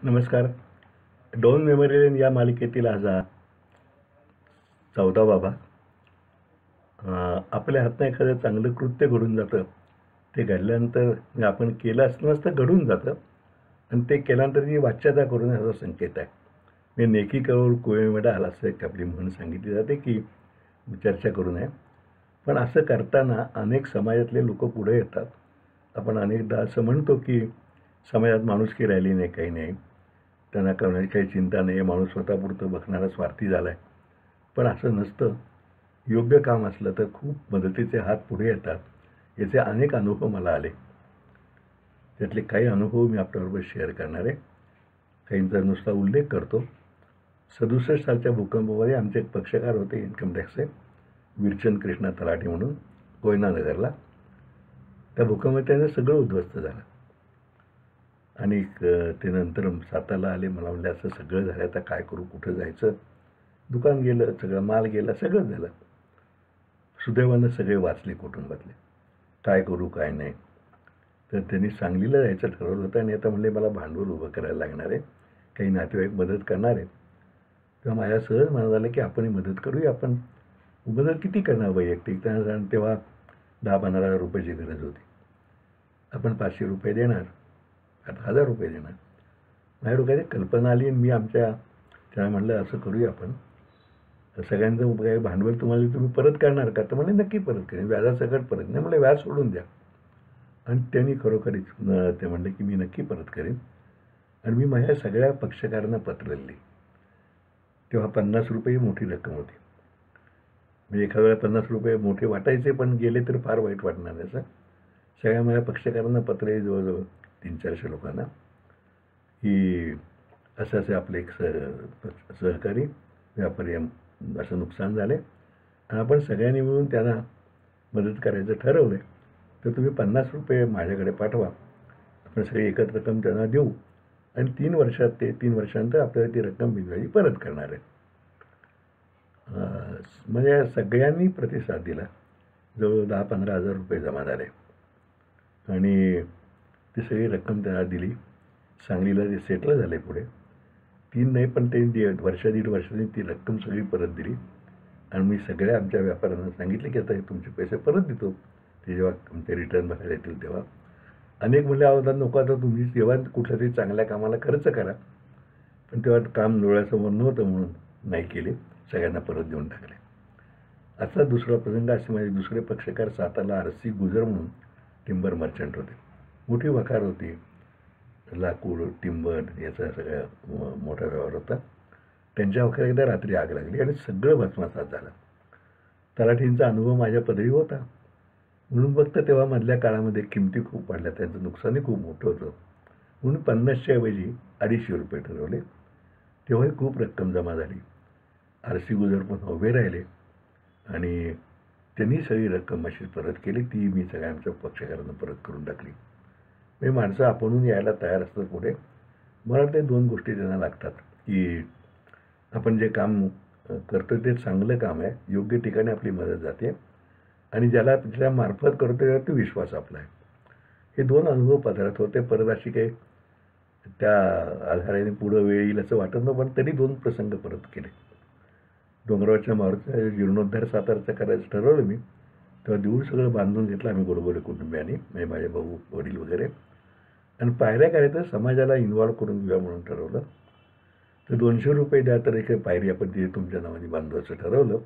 नमस्कार. Don memorial लेन या मालिकेतील आज हा 14वा बाबा. आपल्या हातनं एखादं चांगलं कृत्य घडून जातं. ते घडल्यानंतर आपण केलं असलं नसतं घडून जातं आणि ते केल्यानंतर ती वाच्यता करून याचा संकेत आहे. मी नेकी करोड कुएं में डाल असं एक आपली म्हण सांगितली जाते की चर्चा करू नये. पण असं करताना अनेक समाजातले लोक पुढे येतात. आपण अनेकदा असं म्हणतो की समाजात माणुसकी राहिली नाही, काही नाही, त्यांना करण्याची काही चिंता नाही, माणूस स्वतःपुरतं बघणारा स्वार्थी झाला आहे. पण असं नसतं. योग्य काम असलं तर खूप मदतीचे हात पुढे येतात. याचे अनेक अनुभव मला आले. त्यातले काही अनुभव मी आपल्याबरोबर शेअर करणार आहे. काहींचा नुसता उल्लेख करतो. 67 सालच्या भूकंपामध्ये आमचे एक पक्षकार होते इन्कम टॅक्सचे, विरचंद कृष्णा तलाठी म्हणून, कोयनानगरला. त्या भूकंपात त्यांचं सगळं उद्ध्वस्त झालं आणि ते नंतर साताला आले. मला म्हणले असं सगळं झालं, आता काय करू, कुठं जायचं, दुकान गेलं, सगळं माल गेला, सगळं झालं. सुदैवानं सगळे वाचले कुटुंबातले. काय करू काय नाही. तर त्यांनी सांगलीला जायचं ठरवलं होतं आणि आता म्हणले मला भांडवल उभं करायला लागणार आहे, काही नातेवाईक मदत करणार आहेत. तेव्हा माझ्या सहज मनात आलं की आपणही मदत करूया. आपण मदत किती करणार वैयक्तिक, तेव्हा 10-15 हजार रुपयाची गरज होती. आपण 500 रुपये देणार, आता 1000 रुपये देणार. माझ्या डोक्यात एक कल्पना आली आणि मी त्याला म्हणलं असं करूया आपण, सगळ्यांचं काही भांडवल तुम्ही परत करणार का? तर म्हणले नक्की परत करेन, व्याजासकट परत. नाही म्हणलं व्याज सोडून द्या. आणि त्यांनी खरोखरीच ते म्हणले की मी नक्की परत करेन. आणि मी माझ्या सगळ्या पक्षकारांना पत्र लिहिली. तेव्हा 50 रुपये मोठी रक्कम होती. म्हणजे एका वेळेला 50 रुपये मोठे वाटायचे, पण गेले तर फार वाईट वाटणार असं. सगळ्या माझ्या पक्षकारांना पत्र आहे, जवळजवळ 300-400 लोकांना, की असं असे आपले एक सहकारी व्यापारी असं नुकसान झाले आणि आपण सगळ्यांनी मिळून त्यांना मदत करायचं ठरवलं. तर तुम्ही 50 रुपये माझ्याकडे पाठवा, आपण सगळी एकत्र रक्कम त्यांना देऊ आणि 3 वर्षानंतर आपल्याला ती रक्कम मिळवायची परत करणार आहे. म्हणजे सगळ्यांनी प्रतिसाद दिला. जवळ 10-15 हजार रुपये जमा झाले आणि ती सगळी रक्कम त्यांना दिली. सांगलीला ते सेटल झाले पुढे. 3 नाही पण ते 1.5 वर्षांनी ती रक्कम सगळी परत दिली. आणि मी सगळ्या आमच्या व्यापाऱ्यांना सांगितलं की आता हे तुमचे पैसे परत देतो, ते जेव्हा तुमचे रिटर्न बघायला येतील तेव्हा. अनेक म्हणले अहो नको, आता तुम्ही जेव्हा कुठल्या तरी चांगल्या कामाला खर्च करा. पण तेव्हा काम डोळ्यासमोर नव्हतं म्हणून नाही केले, सगळ्यांना परत देऊन टाकले. असा दुसरा प्रसंग. असे माझे दुसरे पक्षकार साताला RC गुजर म्हणून टिंबर मर्चंट होते. मोठी वखार होती, लाकूड टिंबर याचा सगळ्या मोठा व्यवहार होता. त्यांच्या वखार एकदा रात्री आग लागली आणि सगळं भस्मसात झालं. तलाठींचा अनुभव माझ्या पदरी होता म्हणून फक्त तेव्हा मधल्या काळामध्ये किमती खूप वाढल्या, त्यांचं नुकसानही खूप मोठं होतं. म्हणून 50च्या ऐवजी 250 रुपये ठरवले. तेव्हाही खूप रक्कम जमा झाली. RC गुजर पण उभे राहिले आणि त्यांनी सगळी रक्कम अशी परत केली. ती मी सगळ्या आमच्या पक्षकारांना परत करून टाकली. मी माणसं आपणहून यायला तयार असतात पुढे. मला वाटते 2 गोष्टी त्यांना लागतात की आपण जे काम करतो ते चांगलं काम आहे, योग्य ठिकाणी आपली मदत जाते आणि ज्याला मार्फत करतो त्यावरती विश्वास आपला आहे. हे 2 अनुभव पदरात होते. परत अशी काही त्या आधाराने पुढं वेळ येईल असं वाटत नव्हतं, पण तरी 2 प्रसंग परत केले. डोंगरावरच्या मारुतीचा जीर्णोद्धार सातारचा करायचं ठरवलं मी. तेव्हा देऊळ सगळं बांधून घेतलं आम्ही गोडबोले कुटुंबियांनी, म्हणजे माझे भाऊ वडील वगैरे. आणि पायऱ्या करायचं समाजाला इन्व्हॉल्व करून घेऊया म्हणून ठरवलं. तर 200 रुपये द्या तर एक पायरी आपण तिथे तुमच्या नावाने बांधवायचं ठरवलं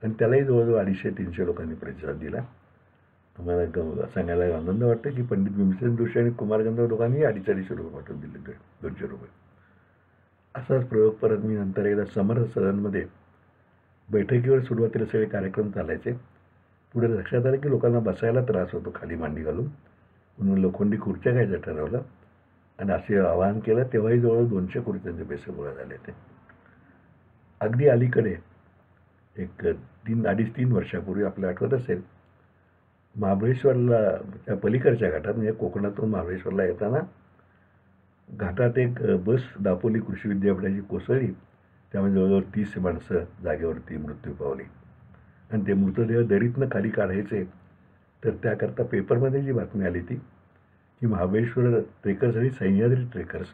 आणि त्यालाही जवळजवळ 250-300 लोकांनी प्रतिसाद दिला. आम्हाला सांगायला आनंद वाटतं की पंडित भीमसेन जोशी आणि कुमार गंधर्व दोघांनी 250 रुपये पाठवून दिले, 200 रुपये. असाच प्रयोग परत मी नंतर एकदा समर्थ सदनमध्ये बैठकीवर सुरुवातीला सगळे कार्यक्रम चालायचे. पुढे लक्षात आलं की लोकांना बसायला त्रास होतो खाली मांडी घालून, म्हणून लोखंडी खुर्च्या घ्यायचं ठरवलं आणि असे आवाहन केलं. तेव्हाही जवळ 200 खुर्च्यांचे पैसे गोळा झाले. ते अगदी अलीकडे एक 2.5-3 वर्षापूर्वी आपल्याला आठवत असेल, महाबळेश्वरला त्या पलीकडच्या घाटात म्हणजे कोकणातून महाबळेश्वरला येताना घाटात एक बस दापोली कृषी विद्यापीठाची कोसळली. त्यामध्ये जवळजवळ 30 माणसं जागेवरती मृत्यू पावली आणि ते मृतदेह दरीतनं खाली काढायचे. तर त्याकरता पेपरमध्ये जी बातमी आली ती की महाबळेश्वर ट्रेकर्स आणि सह्याद्री ट्रेकर्स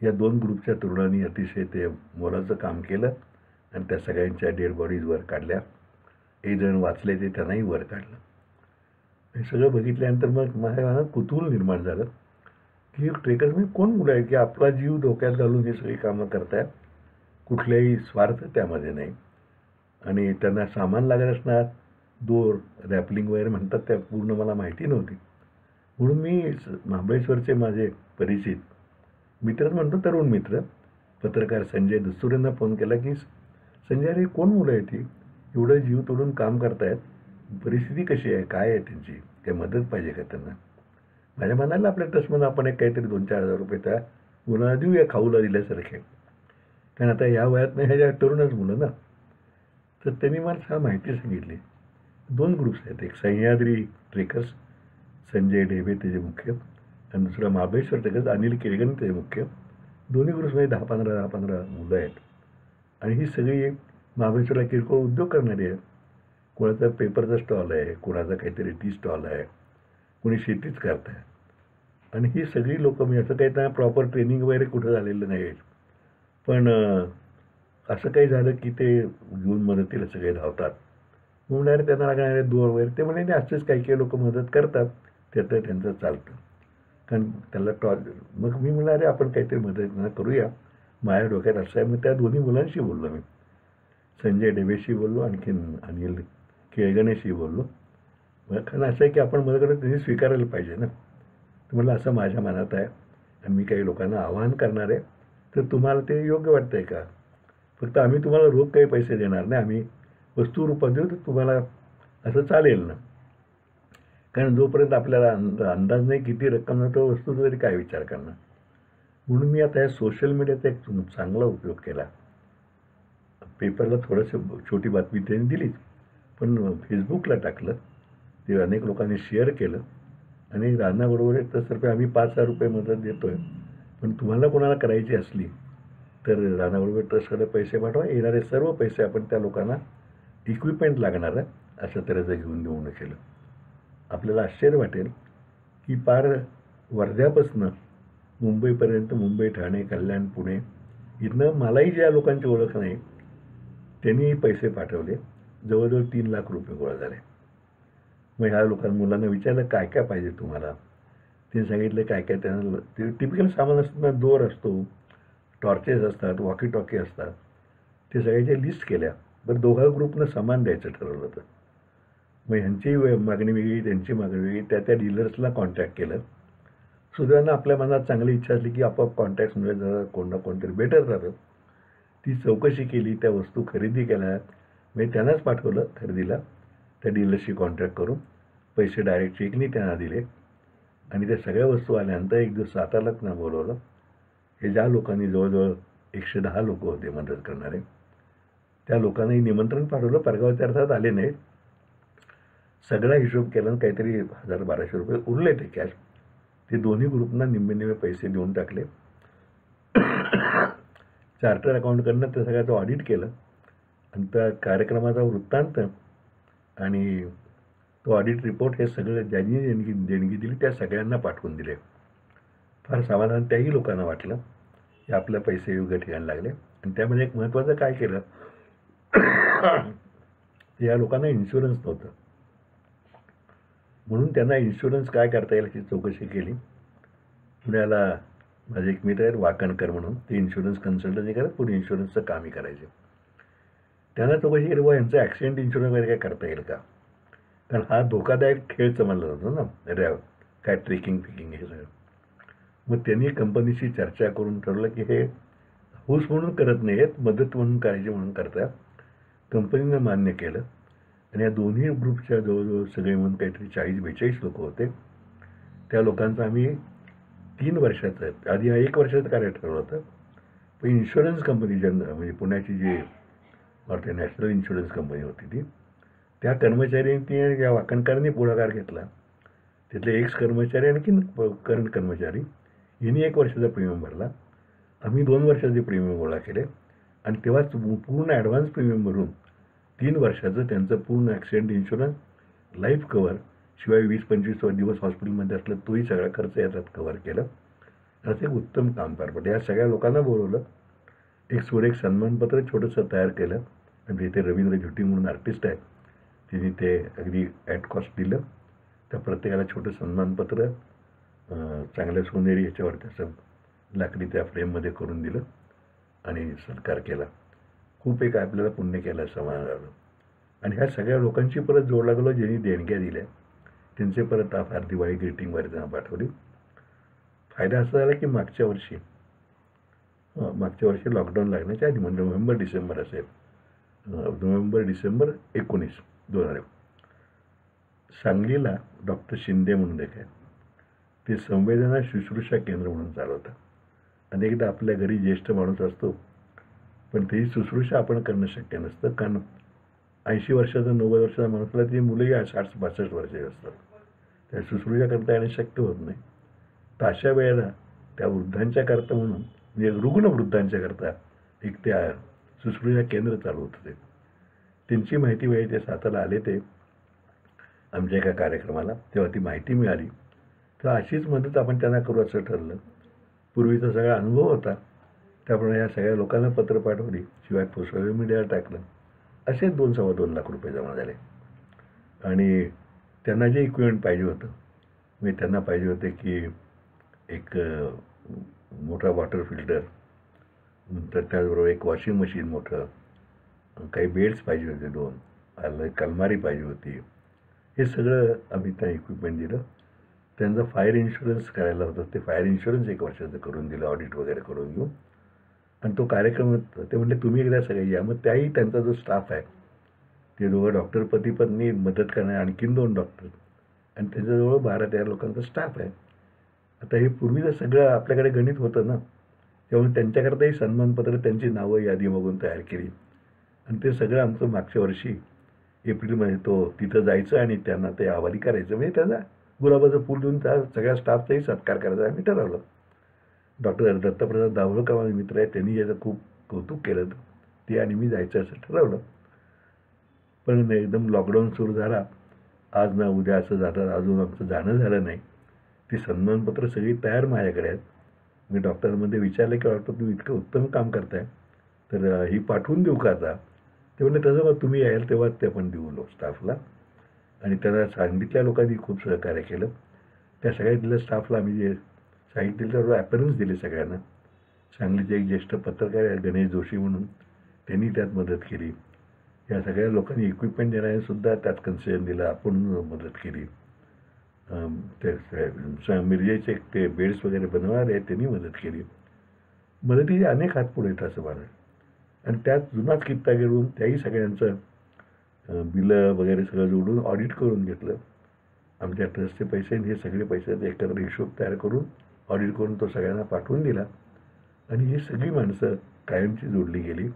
या 2 ग्रुपच्या तरुणांनी अतिशय ते मोलाचं काम केलं आणि त्या सगळ्यांच्या डेड बॉडीज वर काढल्या. एक जण वाचले ते त्यांनाही वर काढलं. हे सगळं बघितल्यानंतर मग माझ्या मनात कुतूहल निर्माण झालं की ट्रेकर्स म्हणजे कोण मुलं आहे की आपला जीव धोक्यात घालून ही सगळी कामं करतायत. कुठल्याही स्वार्थ त्यामध्ये नाही. आणि त्यांना सामान लागत असणार, दोर, रॅपलिंग वगैरे म्हणतात, त्या पूर्ण मला माहिती नव्हती. म्हणून मी महाबळेश्वरचे माझे परिचित मित्रच म्हणतो, तरुण मित्र, पत्रकार संजय दस्तुरेंना फोन केला की संजय, अरे कोण मुलं आहे ती, एवढं जीव तोडून काम करतायत, परिस्थिती कशी आहे, काय आहे त्यांची, काही मदत पाहिजे का त्यांना. माझ्या मनाला आपल्या ट्रस्टमधून आपण एक काहीतरी 2-4 हजार रुपये त्या मुलांना देऊया, खाऊला दिल्यासारखे, कारण आता या वयात नाही, ह्याच्या तरुणच मुलं ना. तर त्यांनी मला माहिती सांगितली. 2 ग्रुप्स आहेत, एक सह्याद्री ट्रेकर्स, संजय ढेबे त्याचे मुख्य, आणि दुसरा महाबळेश्वर ट्रेकर्स, अनिल केळगण त्याचे मुख्य. दोन्ही ग्रुप्समध्ये 10-15 मुलं आहेत. आणि ही सगळी महाबळेश्वरला किरकोळ उद्योग करणारी आहेत. कोणाचा पेपरचा स्टॉल आहे, कोणाचा काहीतरी टी स्टॉल आहे, कोणी शेतीच करत आहे. आणि ही सगळी लोकं, मी असं काही त्यांना प्रॉपर ट्रेनिंग वगैरे कुठं झालेलं नाही, पण असं काही झालं की ते घेऊन मदतीला सगळे धावतात. म्हणून अरे त्यांना लागणारे दोर वगैरे, ते म्हणे असंच काही काही लोक मदत करतात, त्याचं त्यांचं चालतं, कारण त्याला मग मी म्हणलं अरे आपण काहीतरी मदत करूया. माझ्या डोक्यात असं आहे. मग त्या दोन्ही मुलांशी बोललो मी, संजय ढेबेशी बोललो, आणखीन अनिल केळगणेशी बोललो. कारण असं आहे की आपण मदत करतो, त्यांनी स्वीकारायला पाहिजे ना. तर म्हणलं असं माझ्या मनात आहे आणि मी काही लोकांना आवाहन करणार आहे, तर तुम्हाला ते योग्य वाटतं आहे का. फक्त आम्ही तुम्हाला रोख काही पैसे देणार नाही, आम्ही वस्तू रूपात देऊ, तर तुम्हाला असं चालेल ना. कारण जोपर्यंत आपल्याला अंदाज नाही किती रक्कम ना, तो वस्तूचा तरी काय विचार करणार. म्हणून मी आता या सोशल मीडियाचा एक चांगला उपयोग केला. पेपरला थोडंसं छोटी बातमी त्यांनी दिलीच, पण फेसबुकला टाकलं, ते अनेक लोकांनी शेअर केलं. आणि रानाबरोबर तसं आम्ही 5,000 रुपये मदत देतो आहे, पण तुम्हाला कोणाला करायची असली तर रानाबरोबर ट्रस्टकडे पैसे पाठवा. येणारे सर्व पैसे आपण त्या लोकांना इक्विपमेंट लागणार आहे अशा तऱ्हेचं घेऊन देऊन केलं. आपल्याला आश्चर्य वाटेल की पार वर्ध्यापासून मुंबईपर्यंत, मुंबई, ठाणे, कल्याण, पुणे, इथनं मलाही ज्या लोकांची ओळख नाही त्यांनी पैसे पाठवले. जवळजवळ 3 लाख रुपये गोळा झाले. मग ह्या मुलांना विचारलं काय काय पाहिजे तुम्हाला. त्यांनी सांगितलं काय काय त्यांना ते टिपिकल सामान असतं ना, दोर असतो, टॉर्चेस असतात, वॉकी टॉकी असतात, ते सगळ्याच्या लिस्ट केल्या. बरं, दोघा ग्रुपनं सामान द्यायचं ठरवलं होतं. मग ह्यांची मागणी वेगळी, त्यांची मागणी वेगळी. त्या डीलर्सला कॉन्टॅक्ट केलं. सुदैवानं आपल्या मनात चांगली इच्छा असली की आपोआप कॉन्टॅक्ट्समुळे जरा कोण ना कोणतरी भेटत राहतं. ती चौकशी केली, त्या वस्तू खरेदी केल्या. म्हणजे त्यांनाच पाठवलं खरेदीला, त्या डीलरशी कॉन्टॅक्ट करून पैसे डायरेक्ट चेकनी त्यांना दिले. आणि त्या सगळ्या वस्तू आल्यानंतर एक दिवस सातारला त्यांना बोलवलं. हे ज्या लोकांनी, जवळजवळ 110 लोक होते मदत करणारे, त्या लोकांनाही निमंत्रण पाठवलं. परगावच्या अर्थात आले नाहीत. सगळा हिशोब केला, काहीतरी 1,000-1,200 रुपये उरले ते कॅश. ते दोन्ही ग्रुपना निम्मे पैसे देऊन टाकले. चार्टर अकाउंटकडनं त्या सगळ्याचं ऑडिट केलं आणि त्या कार्यक्रमाचा वृत्तांत आणि तो ऑडिट रिपोर्ट हे सगळं ज्यांनी देणगी दिली त्या सगळ्यांना पाठवून दिले. फार समाधान त्याही लोकांना वाटलं की आपले पैसे योग्य ठिकाणी लागले. आणि त्यामध्ये एक महत्त्वाचं काय केलं, या लोकांना इन्शुरन्स नव्हतं, म्हणून त्यांना इन्शुरन्स काय करता येईल याची चौकशी केली. पुण्याला माझे एक मित्र आहेत वाकणकर म्हणून, ते इन्शुरन्स कन्सल्टन्सी करत, पुढे इन्शुरन्सचं कामही करायचे. त्यांना चौकशी केली, यांचं ॲक्सिडेंट इन्शुरन्स वगैरे काय करता येईल का, कारण हा धोकादायक खेळ समजला जातो ना, अरे काय ट्रेकिंग फिकिंग हे सगळं. मग त्यांनी कंपनीशी चर्चा करून ठरवलं की हे हौस म्हणून करत नाही आहेत, मदत म्हणून करायची म्हणून करतात. कंपनीनं मान्य केलं. आणि या दोन्ही ग्रुपच्या जवळजवळ सगळे म्हणून काहीतरी 40-42 लोक होते. त्या लोकांचं आम्ही 3 वर्षाचं, आधी 1 वर्षाचं कार्य ठरवलं होतं. पण इन्शुरन्स कंपनी म्हणजे पुण्याची जी नॅशनल इन्शुरन्स कंपनी होती ती, त्या कर्मचाऱ्यांनी या वाकणकरांनी पुढाकार घेतला. तिथले एक्स कर्मचारी आणखी करंट कर्मचारी यांनी 1 वर्षाचा प्रीमियम भरला. आम्ही 2 वर्षाचे प्रीमियम गोळा केले आणि तेव्हाच पूर्ण ॲडव्हान्स प्रीमियम भरून 3 वर्षाचं त्यांचं पूर्ण ॲक्सिडेंट इन्शुरन्स, लाईफ कवर, शिवाय 20-25 दिवस हॉस्पिटलमध्ये असलं तोही सगळा खर्च याच्यात कव्हर केलं. असं एक उत्तम काम पार पडलं. या सगळ्या लोकांना बोलवलं, एक सुरेख सन्मानपत्र छोटंसं तयार केलं आणि तिथे रवींद्र झुटी म्हणून आर्टिस्ट आहेत, तिने ते अगदी ॲट कॉस्ट दिलं. त्या प्रत्येकाला छोटं सन्मानपत्र चांगल्या सोनेरी याच्यावर त्याचं लाकडी त्या फ्रेममध्ये करून दिलं आणि सत्कार केला. खूप एक आपल्याला पुण्य केलं समाजाला. आणि ह्या सगळ्या लोकांची परत जोड लागलो, ज्यांनी देणग्या दिल्या त्यांचे परत फार दिवाळी ग्रीटिंगवर त्यांना पाठवली. फायदा असा झाला की मागच्या वर्षी लॉकडाऊन लागण्याच्या आधी, म्हणजे नोव्हेंबर-डिसेंबर असेल, नोव्हेंबर-डिसेंबर 19, 2000 सांगलीला डॉक्टर शिंदे म्हणून एक आहे, ते संवेदना शुश्रूषा केंद्र म्हणून चालवतात. अनेकदा आपल्या घरी ज्येष्ठ माणूस असतो, पण तेही शुश्रूषा आपण करणं शक्य नसतं, कारण 80 वर्षाचा 90 वर्षाचा माणूसला ती मुलंही 60-62 वर्षाची असतात. त्या शुश्रूषा करता येणं शक्य होत नाही. तर अशा वेळेला त्या वृद्धांच्या करता म्हणून, म्हणजे रुग्ण वृद्धांच्या करता एक त्या शुश्रूषा केंद्र चालू होतं. ते त्यांची माहिती वेळी ते सातारा आले ते आमच्या एका कार्यक्रमाला, तेव्हा ती माहिती मिळाली. तर अशीच मदत आपण त्यांना करू असं ठरलं. पूर्वीचा सगळा अनुभव होता त्याप्रमाणे या सगळ्या लोकांना पत्र पाठवली, शिवाय सोशल मीडियावर टाकलं. असे 2-2.25 लाख रुपये जमा झाले. आणि त्यांना जे इक्विपमेंट पाहिजे होतं, म्हणजे त्यांना पाहिजे होते की एक मोठा वॉटर फिल्टर, नंतर त्याचबरोबर एक वॉशिंग मशीन मोठं, काही बेड्स पाहिजे होते 2, एक अलमारी पाहिजे होती. हे सगळं आम्ही त्या इक्विपमेंट दिलं. त्यांचा फायर इन्शुरन्स करायला होतं, ते फायर इन्शुरन्स 1 वर्षाचं करून दिलं, ऑडिट वगैरे करून घेऊन. आणि तो कार्यक्रम ते म्हटले तुम्ही एकदा सगळे या. मग त्याही त्यांचा जो स्टाफ आहे, ते दोघं डॉक्टर पती पत्नी मदत करणारे, आणखीन 2 डॉक्टर, आणि त्याच्याजवळ 12-13 लोकांचा स्टाफ आहे. आता हे पूर्वीचं सगळं आपल्याकडे गणित होतं ना, त्यामुळे त्यांच्याकरताही सन्मानपत्र त्यांची नावं यादी बघून तयार केली. आणि ते सगळं आमचं मागच्या वर्षी एप्रिलमध्ये तिथं जायचं आणि त्यांना ते हवाली करायचं, म्हणजे त्यांना गुलाबाचं फूल देऊन त्या सगळ्या स्टाफचाही सत्कार करायचा आम्ही ठरवलं. डॉक्टर दत्तप्रसाद दाभोळकर माझे मित्र आहेत, त्यांनी याचं खूप कौतुक केलं. ते आणि मी जायचं असं ठरवलं. पण एकदम लॉकडाऊन सुरू झाला, आज ना उद्या असं जातात, अजून आमचं जाणं झालं नाही. ती सन्मानपत्र सगळी तयार माझ्याकडे आहेत. मी डॉक्टरांमध्ये विचारलं की डॉक्टर तुम्ही इतकं उत्तम काम करताय, तर ही पाठवून देऊ का आता? ते म्हणजे तसं मग तुम्ही याल तेव्हा ते आपण देऊ स्टाफला. आणि त्यांना सांगितल्या लोकांनी खूप सहकार्य केलं. त्या सगळ्या दिल्या स्टाफला आम्ही जे सांगितलं त्यावर ॲपरन्स दिले सगळ्यांना. सांगलीचे एक ज्येष्ठ पत्रकार आहेत गणेश जोशी म्हणून, त्यांनी त्यात मदत केली. या सगळ्या लोकांनी इक्विपमेंट देणाऱ्यांनीसुद्धा त्यात कन्सेशन दिलं, आपण मदत केली. ते मिरजेचे ते बेड्स वगैरे बनवणारे आहेत त्यांनी मदत केली. मदतीचे अनेक हात पुढे आहेत असं मला. आणि त्यात जुनाच कित्ता घेऊन त्याही सगळ्यांचं बिलं वगैरे सगळं जोडून ऑडिट करून घेतलं. आमच्या ट्रस्टचे पैसे हे सगळे पैशाचे एकत्र हिशोब तयार करून ऑडिट करून तो सगळ्यांना पाठवून दिला. आणि ही सगळी माणसं कायमची जोडली गेली.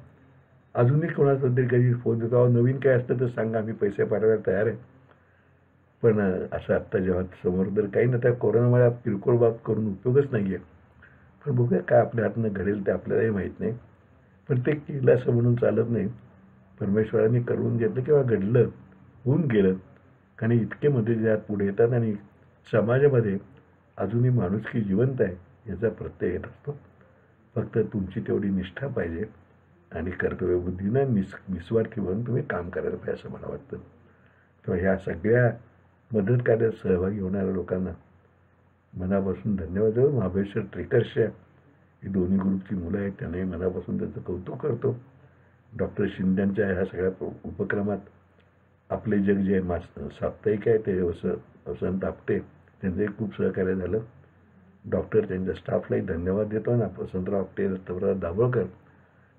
अजूनही कोणाचा तरी कधी फोन देतो, नवीन काय असतं तर सांगा, आम्ही पैसे पाठवायला तयार आहे. पण असं आत्ता जेव्हा समोर तर काही ना त्या कोरोनामुळे किरकोळ बाब करून उपयोगच नाही आहे. पण बघूया काय आपल्या हातनं घडेल ते आपल्यालाही माहीत नाही. पण ते केलं असं म्हणून चालत नाही. परमेश्वरांनी करून घेतलं किंवा घडलं, होऊन गेलं. कारण इतके मदतीदार पुढे येतात आणि समाजामध्ये अजूनही माणुसकी जिवंत आहे याचा प्रत्यय येत असतो. फक्त तुमची तेवढी निष्ठा पाहिजे आणि कर्तव्यबुद्धीनं निस्वार्थी म्हणून तुम्ही काम करायला पाहिजे असं मला वाटतं. तेव्हा ह्या सगळ्या मदत कार्यात सहभागी होणाऱ्या लोकांना मनापासून धन्यवाद देऊ. महाबळेश्वर ट्रेकर्सच्या ही दोन्ही ग्रुपची मुलं आहेत, त्यांनाही मनापासून त्याचं कौतुक करतो. डॉक्टर शिंद्यांच्या ह्या सगळ्या उपक्रमात आपले जग जे साप्ताहिक आहे ते वसंत आपटे त्यांचंही खूप सहकार्य झालं. डॉक्टर त्यांच्या स्टाफलाही धन्यवाद देतो ना, वसंतराव आपटे, दत्तप्रसाद दाभोळकर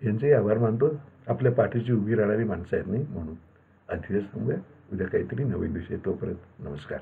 यांचेही आभार मानतो. आपल्या पाठीची उभी राहणारी माणसं आहेत नाही म्हणून. अतिशय सांगूया उद्या काहीतरी नवीन विषय. तोपर्यंत नमस्कार.